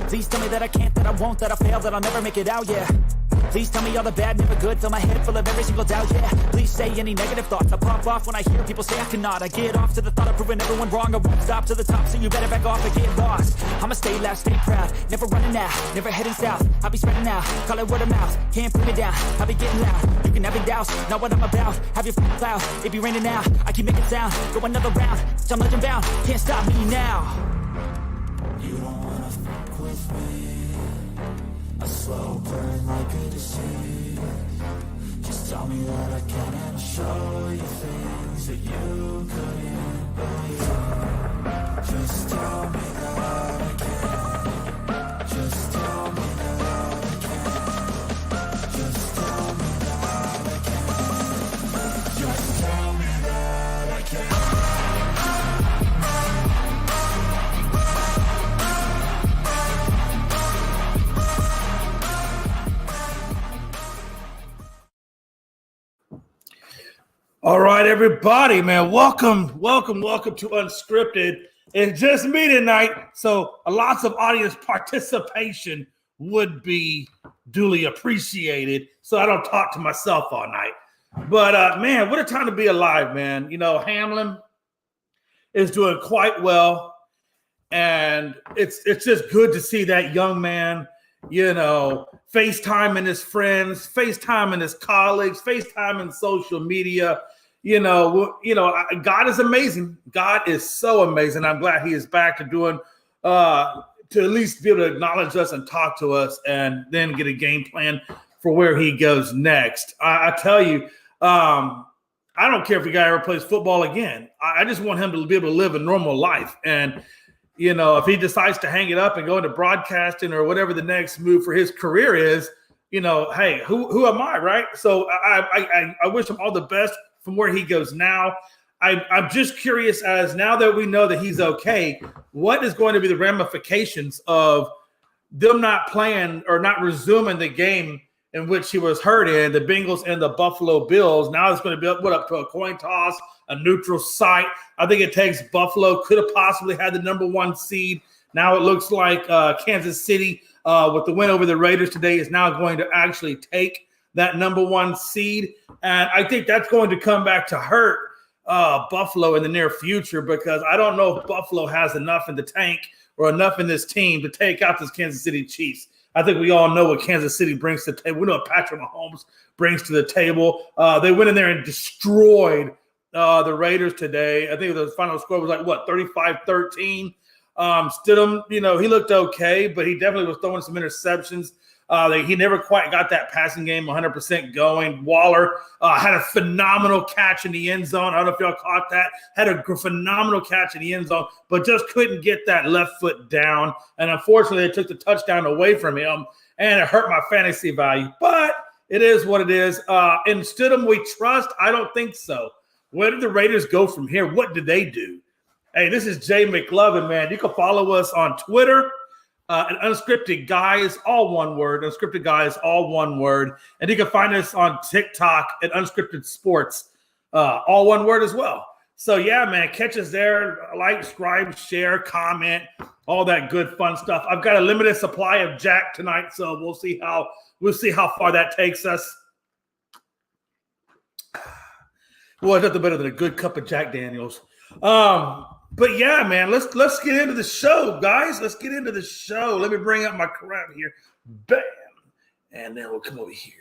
Please tell me that I can't, that I won't, that I fail, that I'll never make it out, yeah. Please tell me all the bad, never good, fill my head full of every single doubt, yeah. Please say any negative thoughts, I pop off when I hear people say I cannot. I get off to the thought of proving everyone wrong, I won't stop to the top, so you better back off and get lost. I'ma stay loud, stay proud, never running out, never heading south. I'll be spreading out, call it word of mouth, can't put me down, I'll be getting loud. You can have your doubts, not what I'm about, have your f***ing cloud, it be raining now, I keep making sound, go another round, I'm legend bound, can't stop me now. You don't wanna fuck with me, a slow burn like a disease. Just tell me that I can and I'll show you things that you couldn't believe. Just tell me that I can. Just tell me that I can. Just tell me that I can. Just tell me that I can. All right, everybody, man, welcome to Unscripted. It's just me tonight, so lots of audience participation would be duly appreciated, so I don't talk to myself all night. But, man, what a time to be alive, man. You know, Hamlin is doing quite well, and it's just good to see that young man, you know, FaceTiming his friends, FaceTiming his colleagues, FaceTiming social media. You know, God is amazing. God is so amazing. I'm glad he is back to doing, to at least be able to acknowledge us and talk to us and then get a game plan for where he goes next. I tell you, I don't care if the guy ever plays football again. I just want him to be able to live a normal life. And, you know, if he decides to hang it up and go into broadcasting or whatever the next move for his career is, you know, hey, who am I, right? So I wish him all the best from where he goes now. I'm just curious, as now that we know that he's okay, what is going to be the ramifications of them not playing or not resuming the game in which he was hurt in, the Bengals and the Buffalo Bills? Now it's going to be up to a coin toss, a neutral site. I think it takes Buffalo, could have possibly had the number one seed. Now it looks like Kansas City, with the win over the Raiders today, is now going to actually take that number one seed. And I think that's going to come back to hurt Buffalo in the near future, because I don't know if Buffalo has enough in the tank or enough in this team to take out this Kansas City Chiefs. I think we all know what Kansas City brings to the table. We know what Patrick Mahomes brings to the table. They went in there and destroyed the Raiders today. I think the final score was like, 35-13. Stidham, you know, he looked okay, but he definitely was throwing some interceptions. He never quite got that passing game 100% going. Waller had a phenomenal catch in the end zone. I don't know if y'all caught that. Had a phenomenal catch in the end zone, but just couldn't get that left foot down. And unfortunately, they took the touchdown away from him, and it hurt my fantasy value. But it is what it is. In Stidham, we trust? I don't think so. Where did the Raiders go from here? What did they do? Hey, this is Jay McLovin, man. You can follow us on Twitter. And Unscripted Guys, all one word. Unscripted Guys, all one word. And you can find us on TikTok at Unscripted Sports, all one word as well. So, yeah, man, catch us there. Like, subscribe, share, comment, all that good fun stuff. I've got a limited supply of Jack tonight, so we'll see how far that takes us. Well, nothing better than a good cup of Jack Daniels. But yeah, man, let's get into the show, guys. Let's get into the show. Let me bring up my crowd here. Bam. And then we'll come over here.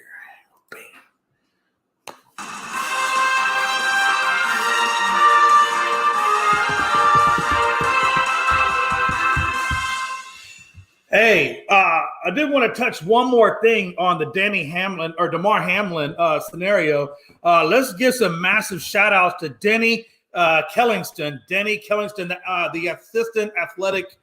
Bam. Hey, I did want to touch one more thing on the Damar Hamlin scenario. Let's give some massive shout outs to Denny Kellingston, the assistant athletic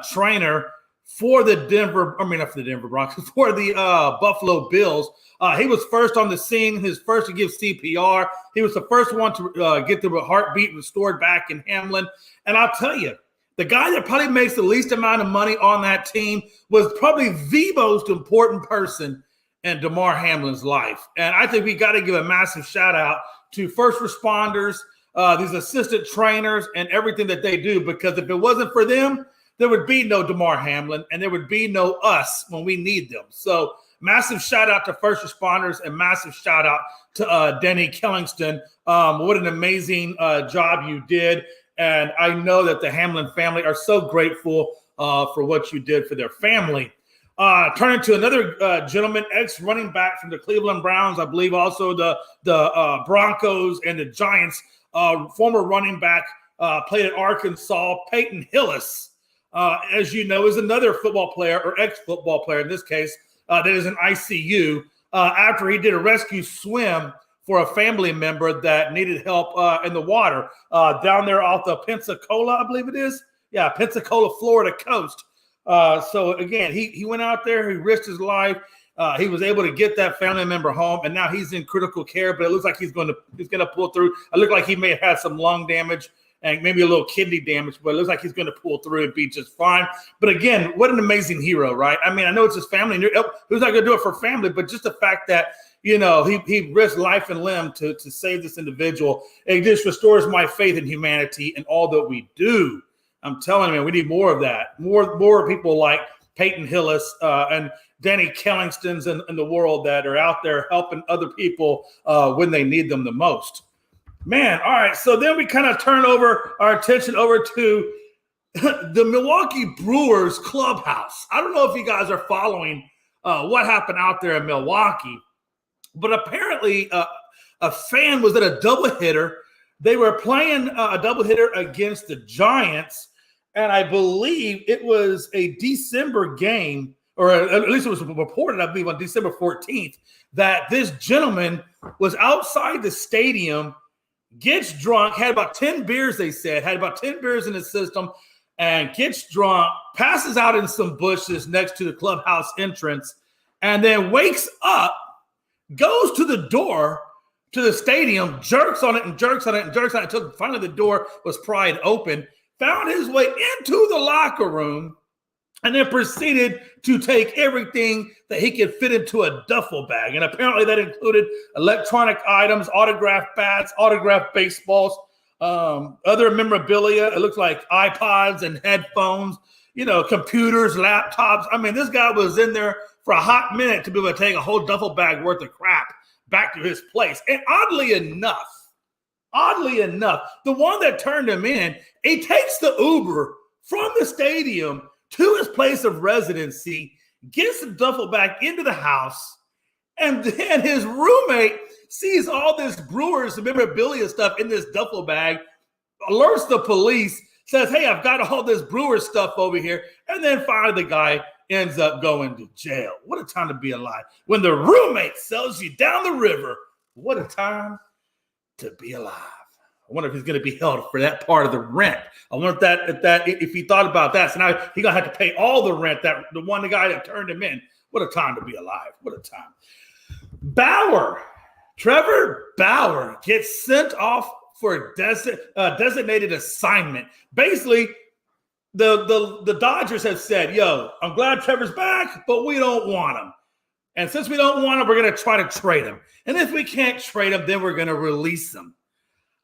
trainer for the not for the Denver Broncos, for the Buffalo Bills. He was first on the scene, his first to give CPR. He was the first one to get the heartbeat restored back in Hamlin. And I'll tell you, the guy that probably makes the least amount of money on that team was probably the most important person in Damar Hamlin's life. And I think we got to give a massive shout out to first responders, these assistant trainers, and everything that they do, because if it wasn't for them, there would be no DeMar Hamlin and there would be no us when we need them. So massive shout out to first responders and massive shout out to Denny Kellingston. What an amazing job you did. And I know that the Hamlin family are so grateful for what you did for their family. Turning to another gentleman, ex-running back from the Cleveland Browns, I believe also the Broncos and the Giants, former running back, played at Arkansas, Peyton Hillis, as you know, is another football player or ex-football player in this case that is in ICU after he did a rescue swim for a family member that needed help in the water down there off the Pensacola, I believe it is. Yeah, Pensacola, Florida coast. So again, he went out there, he risked his life. He was able to get that family member home, and now he's in critical care. But it looks like he's going to pull through. It looked like he may have had some lung damage and maybe a little kidney damage, but it looks like he's going to pull through and be just fine. But again, what an amazing hero, right? I mean, I know it's his family, and who's not going to do it for family, but just the fact that he risked life and limb to save this individual. It just restores my faith in humanity and all that we do. I'm telling you, man, we need more of that. More people like Peyton Hillis and Danny Kellingstons in the world that are out there helping other people when they need them the most. Man, all right. So then we kind of turn our attention over to the Milwaukee Brewers clubhouse. I don't know if you guys are following what happened out there in Milwaukee, but apparently a fan was at a doubleheader. They were playing a doubleheader against the Giants, and I believe it was a December game, or at least it was reported, I believe, on December 14th, that this gentleman was outside the stadium, gets drunk, had about 10 beers, they said, had about 10 beers in his system, and gets drunk, passes out in some bushes next to the clubhouse entrance, and then wakes up, goes to the door to the stadium, jerks on it until finally the door was pried open, found his way into the locker room, and then proceeded to take everything that he could fit into a duffel bag. And apparently that included electronic items, autographed bats, autographed baseballs, other memorabilia. It looks like iPods and headphones, computers, laptops. I mean, this guy was in there for a hot minute to be able to take a whole duffel bag worth of crap back to his place. And oddly enough, the one that turned him in, he takes the Uber from the stadium to his place of residency, gets the duffel bag into the house, and then his roommate sees all this Brewers memorabilia stuff in this duffel bag, alerts the police, says, hey, I've got all this Brewers stuff over here, and then finally the guy ends up going to jail. What a time to be alive. When the roommate sells you down the river, what a time to be alive. I wonder if he's going to be held for that part of the rent. I wonder if he thought about that. So now he's going to have to pay all the rent, the guy that turned him in. What a time to be alive. What a time. Trevor Bauer gets sent off for a designated assignment. Basically, the Dodgers have said, I'm glad Trevor's back, but we don't want him. And since we don't want him, we're going to try to trade him. And if we can't trade him, then we're going to release him.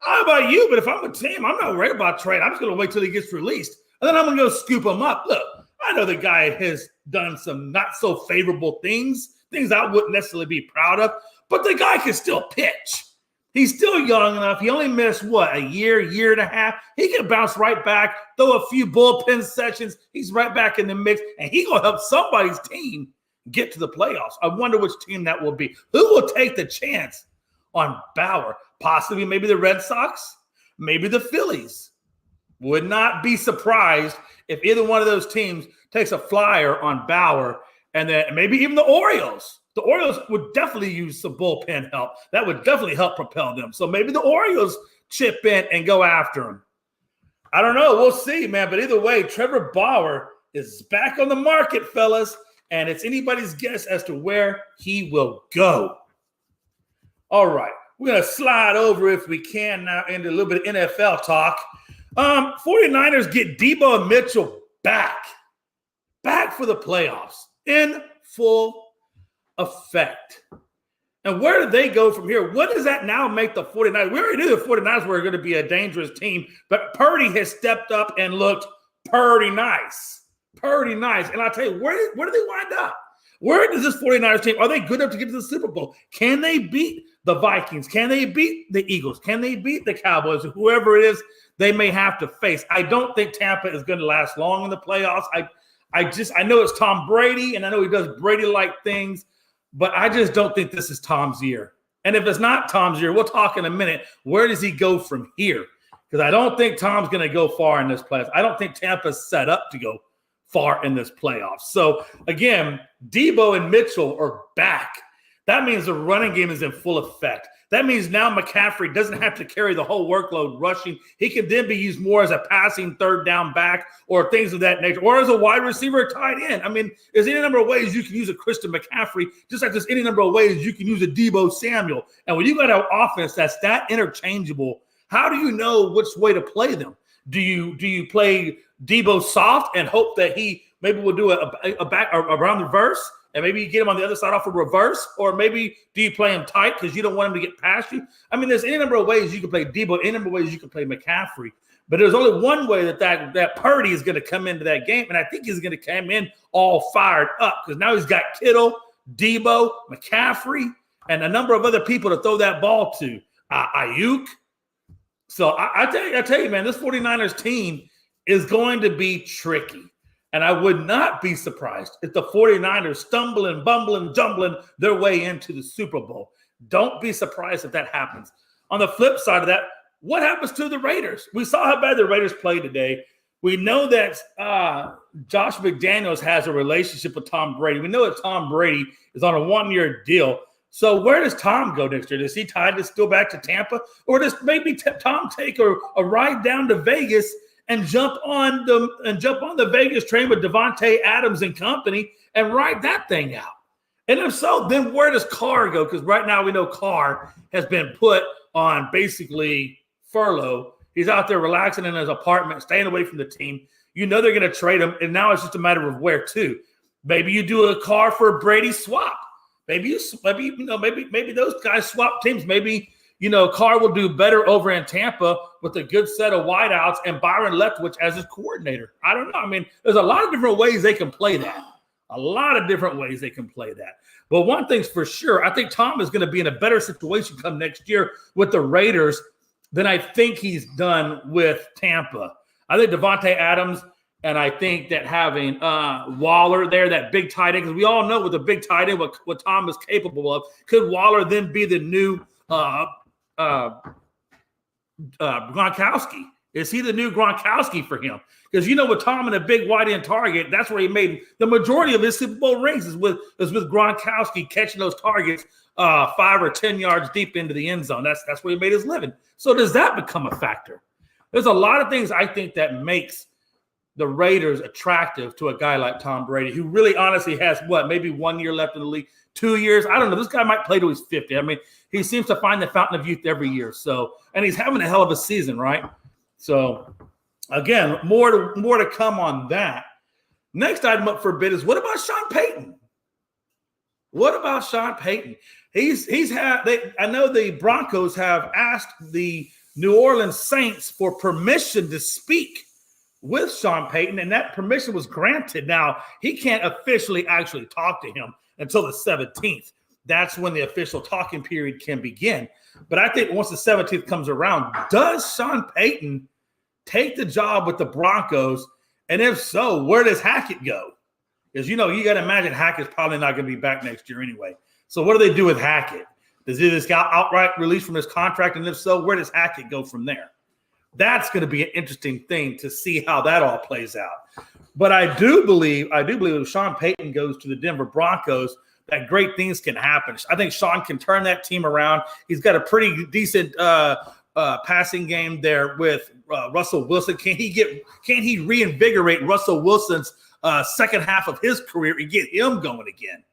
How about you? But if I'm a team, I'm not worried about trade. I'm just going to wait till he gets released. And then I'm going to go scoop him up. Look, I know the guy has done some not so favorable things I wouldn't necessarily be proud of, but the guy can still pitch. He's still young enough. He only missed, a year and a half. He can bounce right back, throw a few bullpen sessions. He's right back in the mix, and he's going to help somebody's team get to the playoffs. I wonder which team that will be. Who will take the chance on Bauer? Possibly maybe the Red Sox, maybe the Phillies. Would not be surprised if either one of those teams takes a flyer on Bauer, and then maybe even the Orioles. The Orioles would definitely use some bullpen help. That would definitely help propel them. So maybe the Orioles chip in and go after him. I don't know. We'll see, man. But either way, Trevor Bauer is back on the market, fellas, and it's anybody's guess as to where he will go. All right. We're going to slide over, if we can, now into a little bit of NFL talk. 49ers get Debo Mitchell back for the playoffs in full effect. And where do they go from here? What does that now make the 49ers? We already knew the 49ers were going to be a dangerous team, but Purdy has stepped up and looked pretty nice. Pretty nice. And I'll tell you, where do they wind up? Where does this 49ers team, are they good enough to get to the Super Bowl? Can they beat the Vikings? Can they beat the Eagles? Can they beat the Cowboys? Whoever it is they may have to face. I don't think Tampa is going to last long in the playoffs. I know it's Tom Brady, and I know he does Brady-like things, but I just don't think this is Tom's year. And if it's not Tom's year, we'll talk in a minute. Where does he go from here? Because I don't think Tom's going to go far in this playoffs. I don't think Tampa's set up to go far in this playoffs. So, again, Debo and Mitchell are back. That means the running game is in full effect. That means now McCaffrey doesn't have to carry the whole workload rushing. He can then be used more as a passing third down back or things of that nature, or as a wide receiver or tight end. I mean, there's any number of ways you can use a Christian McCaffrey, just like there's any number of ways you can use a Debo Samuel. And when you got an offense that's that interchangeable, how do you know which way to play them? Do you play Debo soft and hope that he maybe will do a back or around the reverse, and maybe you get him on the other side off a reverse, or maybe do you play him tight because you don't want him to get past you? I mean, there's any number of ways you can play Debo, any number of ways you can play McCaffrey, but there's only one way that Purdy is going to come into that game, and I think he's going to come in all fired up because now he's got Kittle, Debo, McCaffrey, and a number of other people to throw that ball to. Ayuk. So I tell you, man, this 49ers team is going to be tricky. And I would not be surprised if the 49ers stumbling, bumbling, jumbling their way into the Super Bowl. Don't be surprised if that happens. On the flip side of that, what happens to the Raiders? We saw how bad the Raiders played today. We know that Josh McDaniels has a relationship with Tom Brady. We know that Tom Brady is on a one-year deal. So where does Tom go next year? Does he tie this still back to Tampa? Or does maybe Tom take a ride down to Vegas and jump on the Vegas train with Devontae Adams and company and ride that thing out? And if so, then where does Carr go? Because right now we know Carr has been put on basically furlough. He's out there relaxing in his apartment, staying away from the team. You know they're going to trade him, and now it's just a matter of where to. Maybe you do a Carr for a Brady swap. Maybe those guys swap teams. Maybe Carr will do better over in Tampa with a good set of wideouts and Byron Leftwich as his coordinator. I don't know. I mean, there's a lot of different ways they can play that. But one thing's for sure, I think Tom is going to be in a better situation come next year with the Raiders than I think he's done with Tampa. I think Devontae Adams, and I think that having Waller there, that big tight end, because we all know with a big tight end what Tom is capable of. Could Waller then be the new Gronkowski? Is he the new Gronkowski for him? Because with Tom and a big wide end target, that's where he made the majority of his Super Bowl rings is with Gronkowski catching those targets 5 or 10 yards deep into the end zone. That's where he made his living. So does that become a factor? There's a lot of things I think that makes the Raiders attractive to a guy like Tom Brady, who really honestly has maybe 1 year left in the league, 2 years. I don't know. This guy might play till he's 50. I mean, he seems to find the fountain of youth every year. So, and he's having a hell of a season, right? So, again, more to come on that. Next item up for bid is what about Sean Payton? I know the Broncos have asked the New Orleans Saints for permission to speak with Sean Payton, and that permission was granted. Now, he can't officially actually talk to him until the 17th. That's when the official talking period can begin. But I think once the 17th comes around, does Sean Payton take the job with the Broncos? And if so, where does Hackett go? Because, you got to imagine Hackett's probably not going to be back next year anyway. So what do they do with Hackett? Does he just get outright released from his contract? And if so, where does Hackett go from there? That's going to be an interesting thing to see how that all plays out. But I do believe if Sean Payton goes to the Denver Broncos, that great things can happen. I think Sean can turn that team around. He's got a pretty decent passing game there with Russell Wilson. Can he reinvigorate Russell Wilson's second half of his career and get him going again?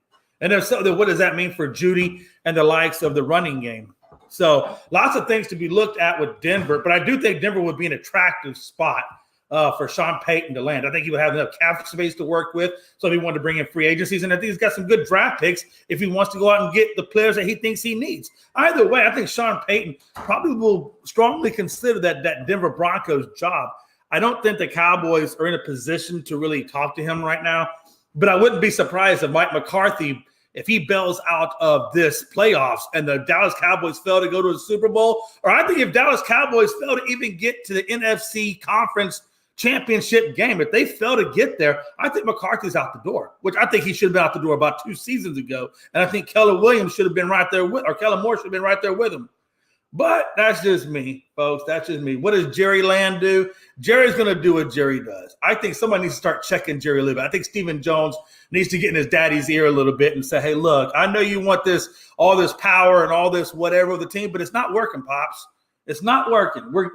And if so, then what does that mean for Judy and the likes of the running game? So lots of things to be looked at with Denver, but I do think Denver would be an attractive spot for Sean Payton to land. I think he would have enough cap space to work with, so if he wanted to bring in free agencies, and I think he's got some good draft picks if he wants to go out and get the players that he thinks he needs. Either way, I think Sean Payton probably will strongly consider that Denver Broncos job. I don't think the Cowboys are in a position to really talk to him right now. But I wouldn't be surprised if Mike McCarthy, if he bails out of this playoffs and the Dallas Cowboys fail to go to the Super Bowl, or I think if Dallas Cowboys fail to even get to the NFC Conference Championship game, if they fail to get there, I think McCarthy's out the door, which I think he should have been out the door about 2 seasons ago. And I think Keller Williams should have been right there with, or Kellen Moore should have been right there with him. But that's just me, folks. That's just me. What does Jerry Land do? Jerry's going to do what Jerry does. I think somebody needs to start checking Jerry a little bit. I think Stephen Jones needs to get in his daddy's ear a little bit and say, hey, look, I know you want all this power and all this whatever of the team, but it's not working, Pops. It's not working. We're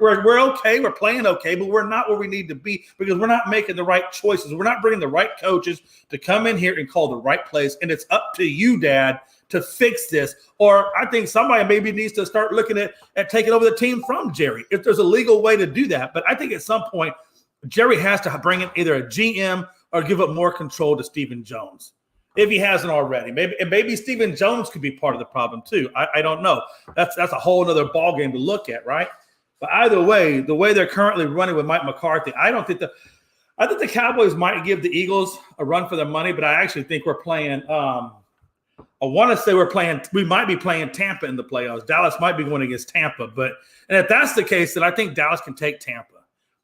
okay. We're playing okay, but we're not where we need to be because we're not making the right choices. We're not bringing the right coaches to come in here and call the right plays. And it's up to you, Dad, to fix this. Or I think somebody maybe needs to start looking at taking over the team from Jerry, if there's a legal way to do that. But I think at some point, Jerry has to bring in either a GM or give up more control to Stephen Jones, if he hasn't already. Maybe Stephen Jones could be part of the problem too. I don't know. That's a whole other ballgame to look at, right? But either way, the way they're currently running with Mike McCarthy, I think the Cowboys might give the Eagles a run for their money, but I actually think we're playing I want to say we might be playing Tampa in the playoffs. Dallas might be going against Tampa, and if that's the case, then I think Dallas can take Tampa.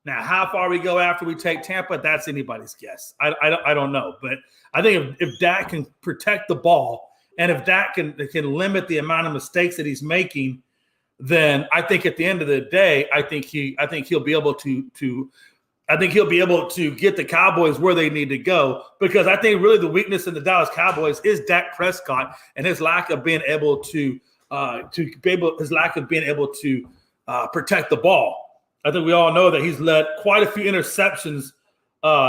Now, how far we go after we take Tampa, that's anybody's guess. I don't know, but I think if Dak can protect the ball and if Dak can limit the amount of mistakes that he's making, then I think at the end of the day, I think he'll be able to get the Cowboys where they need to go, because I think really the weakness in the Dallas Cowboys is Dak Prescott and his lack of being able to protect the ball. I think we all know that he's led quite a few interceptions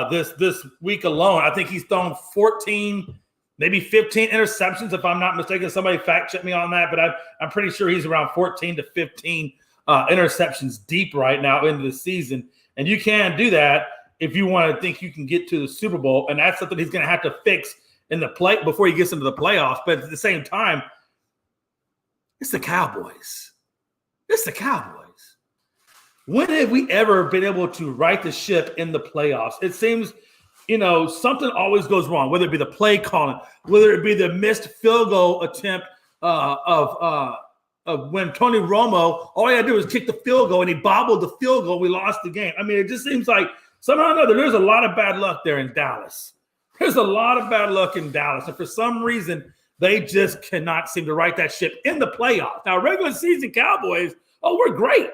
this week alone. I think he's thrown 14, maybe 15 interceptions, if I'm not mistaken. Somebody fact check me on that, but I'm pretty sure he's around 14 to 15 interceptions deep right now into the season. And you can do that if you want to think you can get to the Super Bowl, and that's something he's going to have to fix in the play before he gets into the playoffs. But at the same time, it's the Cowboys. It's the Cowboys. When have we ever been able to right the ship in the playoffs? It seems, something always goes wrong, whether it be the play calling, whether it be the missed field goal attempt of when Tony Romo, all he had to do was kick the field goal, and he bobbled the field goal. We lost the game. I mean, it just seems like somehow or another, there's a lot of bad luck there in Dallas. There's a lot of bad luck in Dallas. And for some reason, they just cannot seem to right that ship in the playoffs. Now, regular season Cowboys, we're great.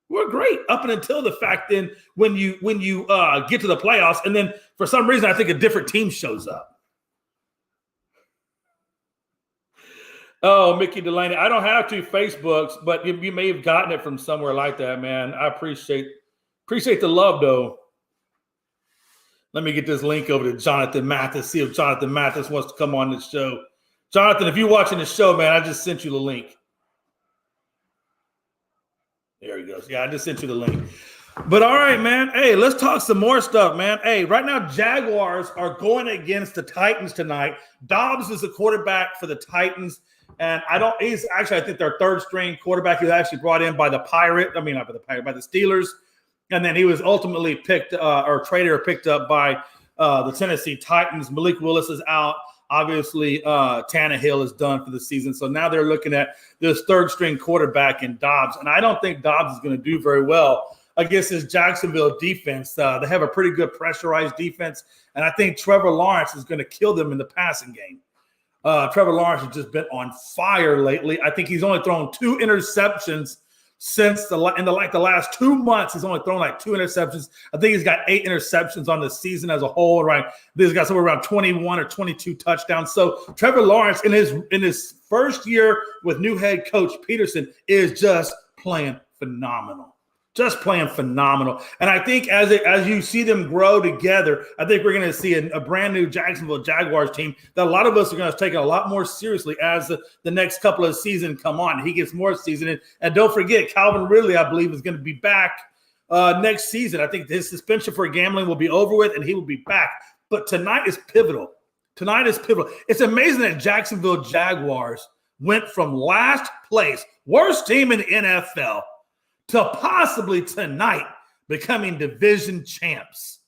We're great up until the fact then when you get to the playoffs, and then for some reason I think a different team shows up. Oh, Mickey Delaney, I don't have 2 Facebooks, but you may have gotten it from somewhere like that, man. I appreciate the love, though. Let me get this link over to Jonathan Mathis, see if Jonathan Mathis wants to come on this show. Jonathan, if you're watching the show, man, I just sent you the link. There he goes. Yeah, I just sent you the link. But all right, man. Hey, let's talk some more stuff, man. Hey, right now, Jaguars are going against the Titans tonight. Dobbs is the quarterback for the Titans. And I think their third string quarterback. He was actually brought in by the by the Steelers. And then he was ultimately picked up by the Tennessee Titans. Malik Willis is out. Obviously, Tannehill is done for the season. So now they're looking at this third string quarterback in Dobbs. And I don't think Dobbs is going to do very well against this Jacksonville defense. They have a pretty good pressurized defense. And I think Trevor Lawrence is going to kill them in the passing game. Trevor Lawrence has just been on fire lately. I think he's only thrown 2 interceptions since the last 2 months. He's only thrown like 2 interceptions. I think he's got 8 interceptions on the season as a whole, right? He's got somewhere around 21 or 22 touchdowns. So Trevor Lawrence in his first year with new head coach Peterson is just playing phenomenal. Just playing phenomenal. And I think as you see them grow together, I think we're going to see a brand new Jacksonville Jaguars team that a lot of us are going to take a lot more seriously as the next couple of seasons come on. He gets more season. And don't forget, Calvin Ridley, I believe, is going to be back next season. I think his suspension for gambling will be over with, and he will be back. But tonight is pivotal. It's amazing that Jacksonville Jaguars went from last place, worst team in the NFL, to possibly tonight becoming division champs.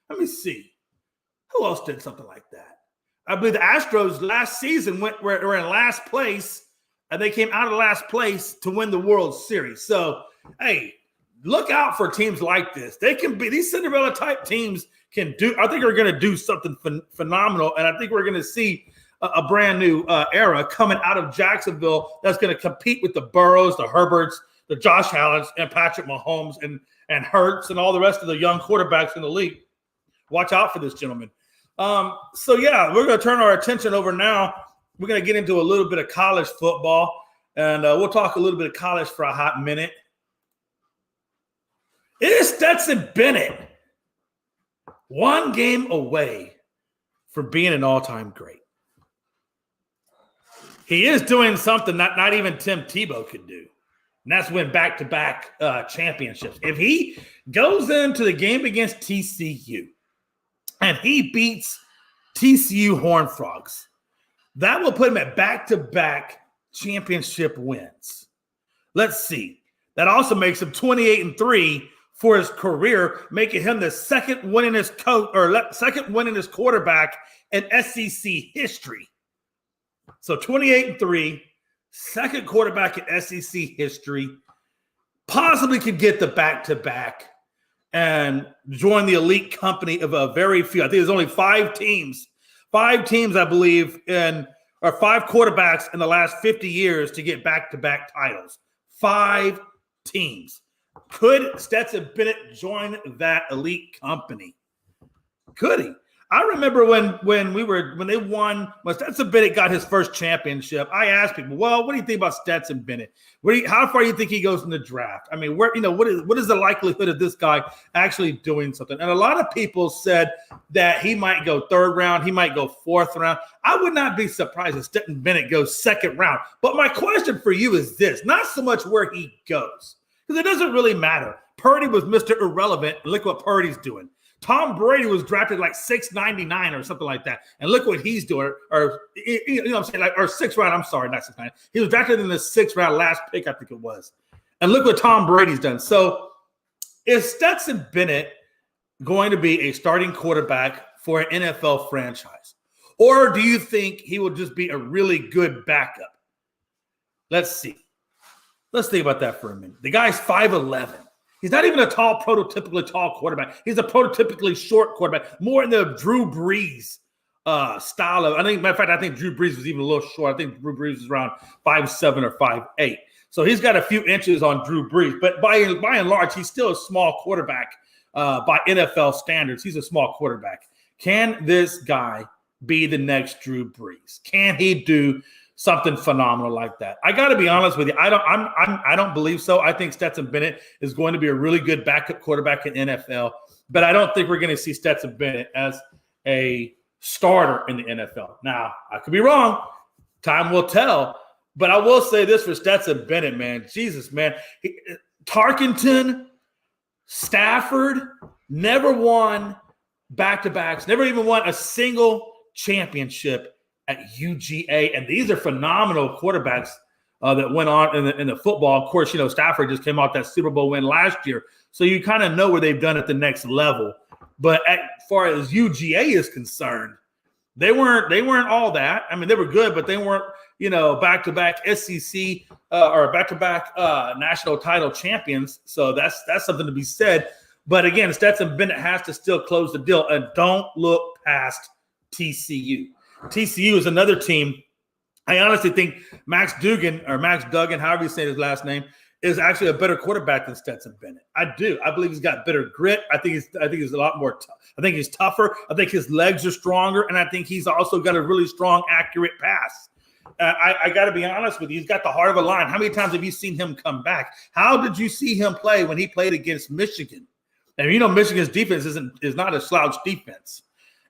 Let me see. Who else did something like that? I believe the Astros last season were in last place, and they came out of last place to win the World Series. So, hey, look out for teams like this. They can be, these Cinderella type teams can do, I think they're going to do something phenomenal. And I think we're going to see a brand new era coming out of Jacksonville that's going to compete with the Burrows, the Herberts, the Josh Allens, and Patrick Mahomes, and Hurts, and all the rest of the young quarterbacks in the league. Watch out for this, gentlemen. So, yeah, we're going to turn our attention over now. We're going to get into a little bit of college football, and we'll talk a little bit of college for a hot minute. It is Stetson Bennett, one game away from being an all-time great. He is doing something not even Tim Tebow could do, and that's win back-to-back championships. If he goes into the game against TCU and he beats TCU Horned Frogs, that will put him at back-to-back championship wins. Let's see. That also makes him 28-3 for his career, making him the second winningest quarterback in SEC history. So 28-3, second quarterback in SEC history, possibly could get the back-to-back and join the elite company of a very few. I think there's only five teams, I believe, or five quarterbacks in the last 50 years to get back-to-back titles. 5 teams. Could Stetson Bennett join that elite company? Could he? I remember when Stetson Bennett got his first championship, I asked people, well, what do you think about Stetson Bennett? How far do you think he goes in the draft? I mean, what is the likelihood of this guy actually doing something? And a lot of people said that he might go 3rd round, he might go 4th round. I would not be surprised if Stetson Bennett goes 2nd round. But my question for you is this, not so much where he goes, because it doesn't really matter. Purdy was Mr. Irrelevant. Look what Purdy's doing. Tom Brady was drafted like 699 or something like that. And look what he's doing. Or, you know what I'm saying? or 6th round. I'm sorry, not 699. He was drafted in the 6th round, last pick, I think it was. And look what Tom Brady's done. So is Stetson Bennett going to be a starting quarterback for an NFL franchise? Or do you think he will just be a really good backup? Let's see. Let's think about that for a minute. The guy's 5'11". He's not even a prototypically tall quarterback. He's a prototypically short quarterback, more in the Drew Brees style of. Matter of fact, I think Drew Brees was even a little short. I think Drew Brees was around 5'7" or 5'8". So he's got a few inches on Drew Brees, but by and large, he's still a small quarterback by NFL standards. He's a small quarterback. Can this guy be the next Drew Brees? Can he do something phenomenal like that? I got to be honest with you. I don't believe so. I think Stetson Bennett is going to be a really good backup quarterback in NFL, but I don't think we're going to see Stetson Bennett as a starter in the NFL. Now, I could be wrong. Time will tell, but I will say this for Stetson Bennett, man. Jesus, man. Tarkenton, Stafford never won back-to-backs, never even won a single championship at UGA, and these are phenomenal quarterbacks that went on in the football. Of course, Stafford just came off that Super Bowl win last year, so you kind of know where they've done at the next level. But as far as UGA is concerned, they weren't all that. I mean, they were good, but they weren't back-to-back SEC or back-to-back national title champions. So that's something to be said. But again, Stetson Bennett has to still close the deal, and don't look past TCU. TCU is another team. I honestly think Max Duggan, however you say his last name, is actually a better quarterback than Stetson Bennett. I do. I believe he's got better grit. I think he's a lot more. I think he's tougher. I think his legs are stronger, and I think he's also got a really strong, accurate pass. I got to be honest with you. He's got the heart of a lion. How many times have you seen him come back? How did you see him play when he played against Michigan? And Michigan's defense is not a slouch defense.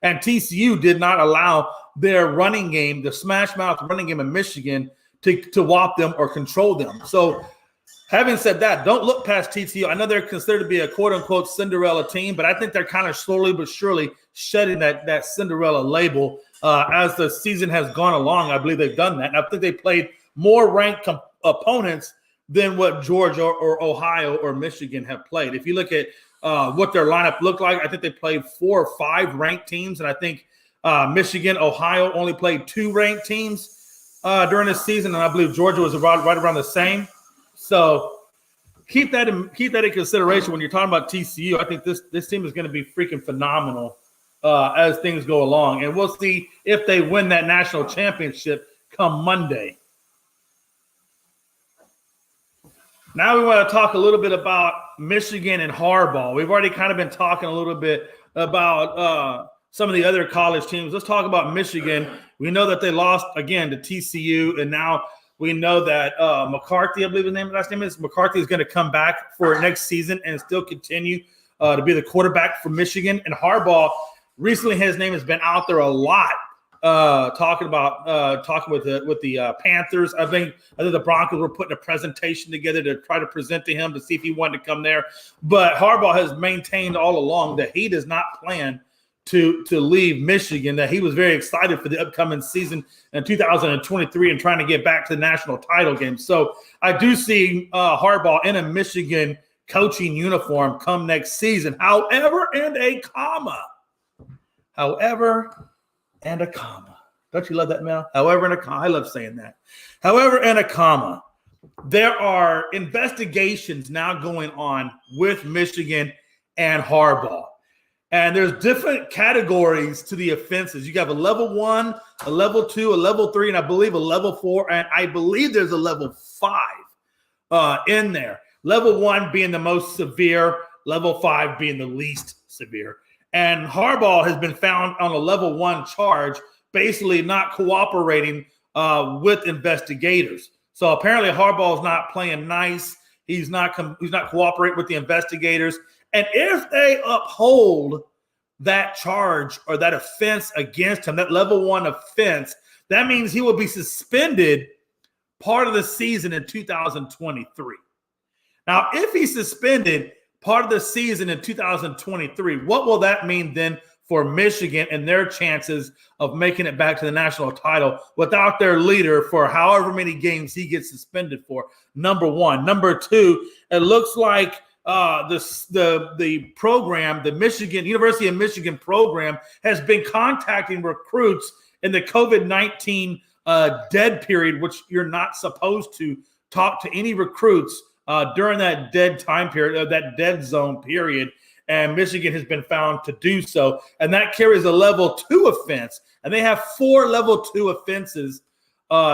And TCU did not allow their running game, the smash mouth running game of Michigan, to whop them or control them. So having said that, don't look past TCU. I know they're considered to be a quote-unquote Cinderella team, but I think they're kind of slowly but surely shedding that Cinderella label as the season has gone along. I believe they've done that. And I think they played more ranked opponents than what Georgia or Ohio or Michigan have played. If you look at what their lineup looked like. I think they played 4 or 5 ranked teams, and I think Michigan, Ohio only played 2 ranked teams during this season, and I believe Georgia was right around the same. So keep that in consideration when you're talking about TCU. I think this team is going to be freaking phenomenal as things go along, and we'll see if they win that national championship come Monday. Now we want to talk a little bit about Michigan and Harbaugh. We've already kind of been talking a little bit about some of the other college teams. Let's talk about Michigan. We know that they lost again to TCU, and now we know that McCarthy, I believe his last name is McCarthy, is going to come back for next season and still continue to be the quarterback for Michigan. And Harbaugh, recently his name has been out there a lot. Talking with the Panthers. I think the Broncos were putting a presentation together to try to present to him to see if he wanted to come there. But Harbaugh has maintained all along that he does not plan to leave Michigan, that he was very excited for the upcoming season in 2023 and trying to get back to the national title game. So I do see Harbaugh in a Michigan coaching uniform come next season. However, and a comma. Don't you love that, Mel? However, and a comma. I love saying that. However, and a comma. There are investigations now going on with Michigan and Harbaugh. And there's different categories to the offenses. You have a level 1, a level 2, a level 3, and I believe a level 4. And I believe there's a level 5 in there. Level 1 being the most severe, level 5 being the least severe. And Harbaugh has been found on a level 1 charge, basically not cooperating with investigators. So apparently Harbaugh is not playing nice. He's not cooperating with the investigators. And if they uphold that charge or that offense against him, that level 1 offense, that means he will be suspended part of the season in 2023. Now, if he's suspended part of the season in 2023, what will that mean then for Michigan and their chances of making it back to the national title without their leader for however many games he gets suspended for? Number one. Number two, it looks like the program, the University of Michigan program, has been contacting recruits in the COVID-19 dead period, which you're not supposed to talk to any recruits during that dead time period, that dead zone period. And Michigan has been found to do so. And that carries a level 2 offense. And they have 4 level 2 offenses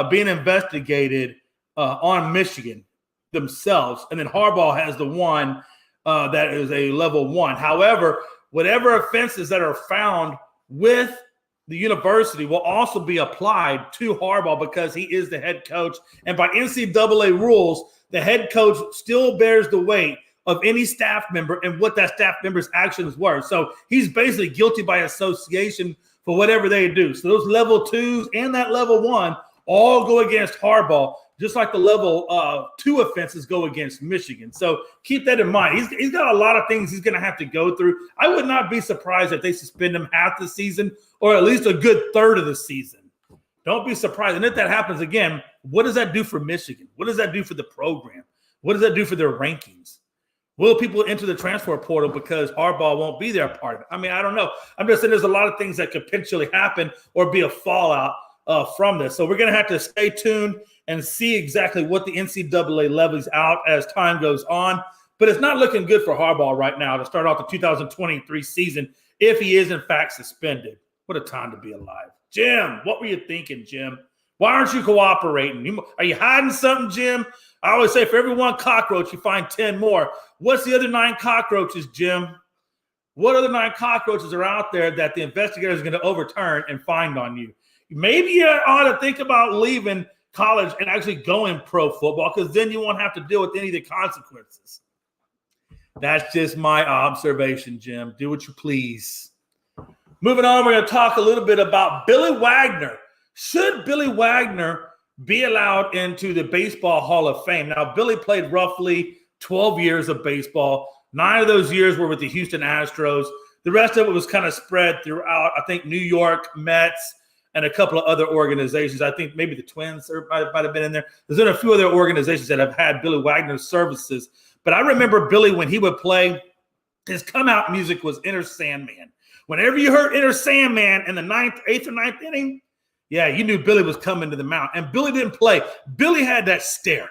being investigated on Michigan themselves. And then Harbaugh has the one that is a level 1. However, whatever offenses that are found with the university will also be applied to Harbaugh because he is the head coach. And by NCAA rules, the head coach still bears the weight of any staff member and what that staff member's actions were. So he's basically guilty by association for whatever they do. So those level 2s and that level 1 all go against Harbaugh, just like the level 2 offenses go against Michigan. So keep that in mind. He's got a lot of things he's going to have to go through. I would not be surprised if they suspend him half the season or at least a good third of the season. Don't be surprised. And if that happens again, what does that do for Michigan? What does that do for the program? What does that do for their rankings? Will people enter the transfer portal because Harbaugh won't be there part of it? I mean, I don't know. I'm just saying there's a lot of things that could potentially happen or be a fallout from this. So we're going to have to stay tuned and see exactly what the NCAA levies out as time goes on. But it's not looking good for Harbaugh right now to start off the 2023 season if he is, in fact, suspended. What a time to be alive. Jim, what were you thinking, Jim? Why aren't you cooperating? Are you hiding something, Jim? I always say for every 1 cockroach, you find 10 more. What's the other 9 cockroaches, Jim? What other 9 cockroaches are out there that the investigators are going to overturn and find on you? Maybe you ought to think about leaving college and actually going pro football, because then you won't have to deal with any of the consequences. That's just my observation, Jim. Do what you please. Moving on, we're going to talk a little bit about Billy Wagner. Should Billy Wagner be allowed into the Baseball Hall of Fame? Now, Billy played roughly 12 years of baseball. 9 of those years were with the Houston Astros. The rest of it was kind of spread throughout, I think, New York, Mets, and a couple of other organizations. I think maybe the Twins might have been in there. There's been a few other organizations that have had Billy Wagner's services. But I remember Billy when he would play his come out music was Inner Sandman. Whenever you heard Inner Sandman in the 8th or 9th inning, yeah, you knew Billy was coming to the mound. And Billy didn't play. Billy had that stare.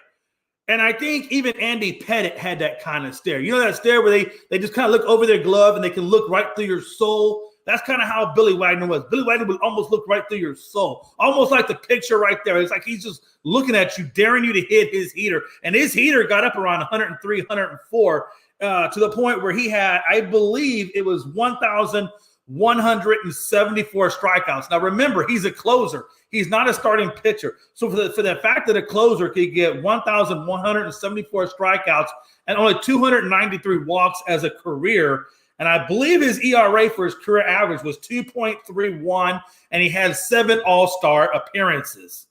And I think even Andy Pettit had that kind of stare. You know that stare where they just kind of look over their glove and they can look right through your soul? That's kind of how Billy Wagner was. Billy Wagner would almost look right through your soul. Almost like the picture right there. It's like he's just looking at you, daring you to hit his heater. And his heater got up around 103, 104 to the point where he had, I believe it was 1,174 strikeouts. Now, remember, he's a closer. He's not a starting pitcher. So for the fact that a closer could get 1,174 strikeouts and only 293 walks as a career, and I believe his ERA for his career average was 2.31, and he had 7 All-Star appearances.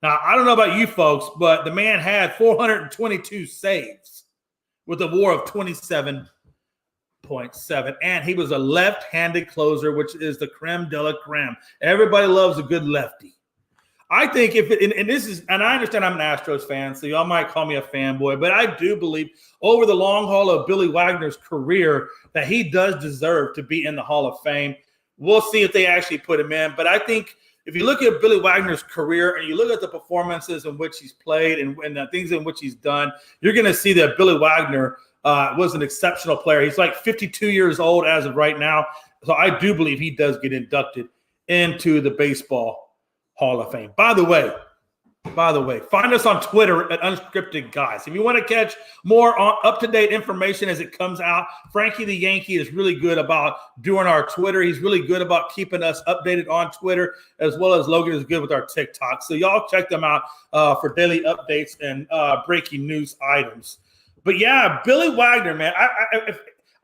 Now, I don't know about you folks, but the man had 422 saves with a WAR of 27.7, and he was a left-handed closer, which is the creme de la creme. Everybody loves a good lefty. I think and I understand I'm an Astros fan, so y'all might call me a fanboy, but I do believe over the long haul of Billy Wagner's career that he does deserve to be in the Hall of Fame. We'll see if they actually put him in, but I think if you look at Billy Wagner's career and you look at the performances in which he's played and the things in which he's done, you're going to see that Billy Wagner was an exceptional player. He's like 52 years old as of right now. So I do believe he does get inducted into the Baseball Hall of Fame. By the way, find us on Twitter at Unscripted Guys. If you want to catch more up-to-date information as it comes out, Frankie the Yankee is really good about doing our Twitter. He's really good about keeping us updated on Twitter, as well as Logan is good with our TikTok. So y'all check them out for daily updates and breaking news items. But yeah, Billy Wagner, man,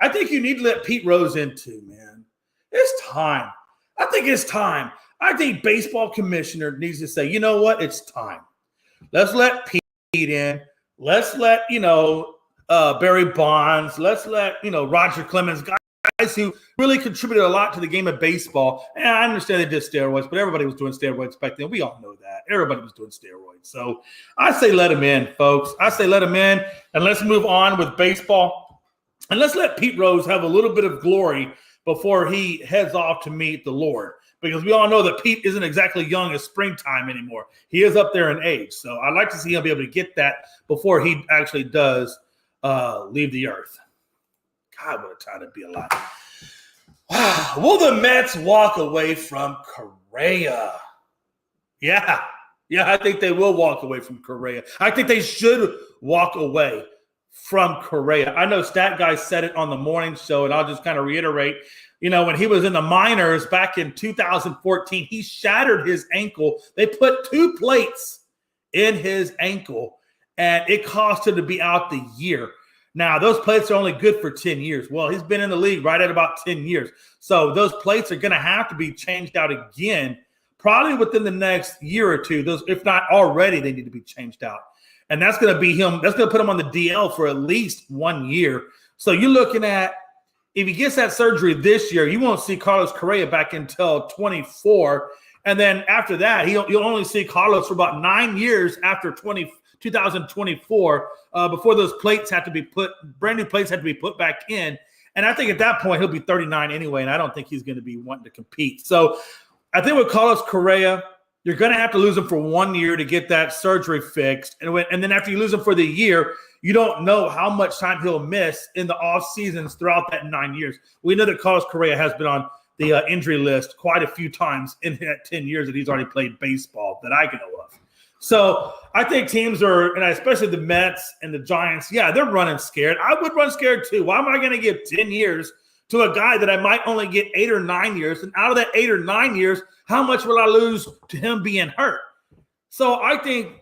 I think you need to let Pete Rose in too, man. It's time. I think it's time. I think baseball commissioner needs to say, you know what? It's time. Let's let Pete in. Let's let, Barry Bonds. Let's let, Roger Clemens, guys who really contributed a lot to the game of baseball. And I understand they did steroids, but everybody was doing steroids back then. We all know that. Everybody was doing steroids. So I say let him in, folks. I say let him in, and let's move on with baseball. And let's let Pete Rose have a little bit of glory before he heads off to meet the Lord. Because we all know that Pete isn't exactly young as springtime anymore. He is up there in age. So I'd like to see him be able to get that before he actually does leave the earth. God, what a time to be alive. Wow. Will the Mets walk away from Correa? Yeah, I think they will walk away from Correa. I think they should walk away from Correa. I know Stat Guy said it on the morning show, and I'll just kind of reiterate. When he was in the minors back in 2014, he shattered his ankle. They put 2 plates in his ankle, and it caused him to be out the year. Now, those plates are only good for 10 years. Well, he's been in the league right at about 10 years. So those plates are going to have to be changed out again, probably within the next year or two. Those, if not already, they need to be changed out. And that's going to be him. That's going to put him on the DL for at least 1 year. So you're looking at, if he gets that surgery this year, you won't see Carlos Correa back until 24. And then after that, you'll only see Carlos for about 9 years after 2024 before those plates have to be brand new plates have to be put back in. And I think at that point, he'll be 39 anyway, and I don't think he's going to be wanting to compete. So I think with Carlos Correa, you're going to have to lose him for 1 year to get that surgery fixed. And then after you lose him for the year, you don't know how much time he'll miss in the off seasons throughout that 9 years. We know that Carlos Correa has been on the injury list quite a few times in that 10 years that he's already played baseball that I can know of. So I think teams are, and especially the Mets and the Giants, yeah, they're running scared. I would run scared too. Why am I going to give 10 years to a guy that I might only get 8 or 9 years? And out of that 8 or 9 years, how much will I lose to him being hurt? So I think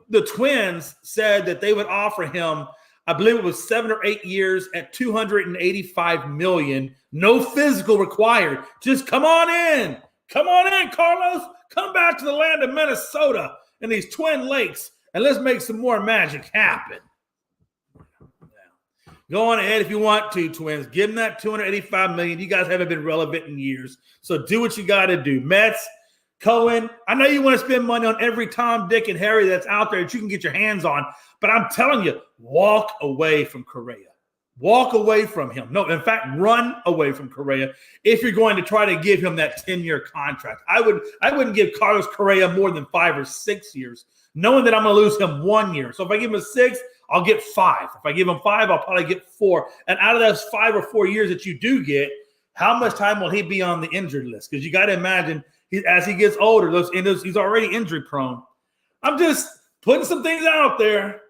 the Twins said that they would offer him, I believe it was 7 or 8 years at $285 million. No physical required. Just come on in. Come on in, Carlos. Come back to the land of Minnesota and these Twin Lakes, and let's make some more magic happen. Go on ahead if you want to, Twins. Give them that $285 million. You guys haven't been relevant in years, so do what you got to do. Mets, Cohen, I know you want to spend money on every Tom, Dick, and Harry that's out there that you can get your hands on, but I'm telling you, walk away from Correa. Walk away from him. No, in fact, run away from Correa if you're going to try to give him that 10-year contract. I wouldn't give Carlos Correa more than 5 or 6 years, knowing that I'm going to lose him 1 year. So if I give him 6, I'll get 5. If I give him 5, I'll probably get 4. And out of those 5 or 4 years that you do get, how much time will he be on the injured list? Because you got to imagine, as he gets older, he's already injury prone. I'm just putting some things out there.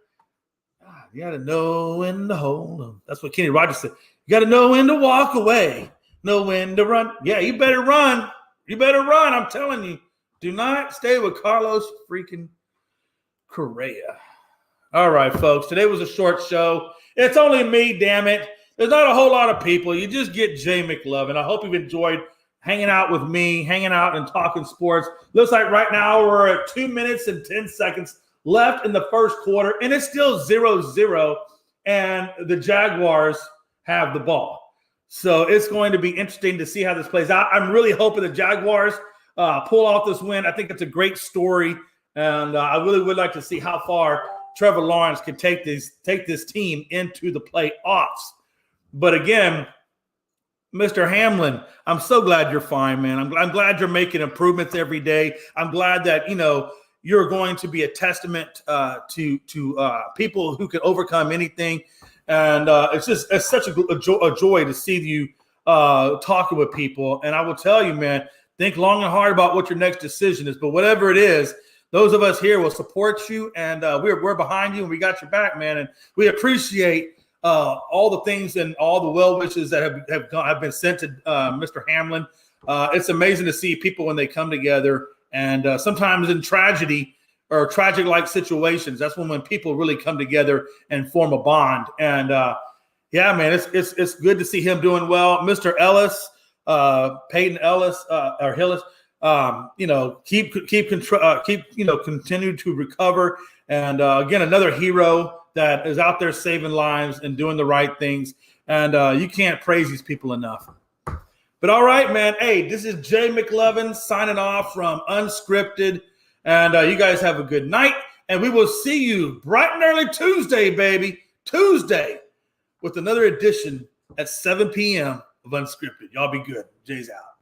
You got to know when to hold them. That's what Kenny Rogers said. You got to know when to walk away, know when to run. Yeah, you better run. You better run. I'm telling you. Do not stay with Carlos freaking Correa. All right, folks. Today was a short show. It's only me, damn it. There's not a whole lot of people. You just get Jay McLovin. I hope you've enjoyed hanging out with me, hanging out and talking sports. Looks like right now we're at 2 minutes and 10 seconds left in the first quarter, and it's still 0-0, and the Jaguars have the ball. So it's going to be interesting to see how this plays out. I'm really hoping the Jaguars pull off this win. I think it's a great story, and I really would like to see how far Trevor Lawrence can take this team into the playoffs. But again, Mr. Hamlin, I'm so glad you're fine, man. I'm glad you're making improvements every day. I'm glad that, you're going to be a testament to people who can overcome anything. And it's such a joy to see you talking with people. And I will tell you, man, think long and hard about what your next decision is. But whatever it is, those of us here will support you, and we're behind you, and we got your back, man. And we appreciate all the things and all the well wishes that have been sent to Mr. Hamlin. It's amazing to see people when they come together. And sometimes in tragedy or tragic-like situations, that's when people really come together and form a bond. And yeah, man, it's good to see him doing well. Mr. Ellis, Peyton Ellis or Hillis, continue to recover. And again, another hero that is out there saving lives and doing the right things. And you can't praise these people enough. But all right, man. Hey, this is Jay McLovin signing off from Unscripted. And you guys have a good night. And we will see you bright and early Tuesday, baby. Tuesday with another edition at 7 p.m. of Unscripted. Y'all be good. Jay's out.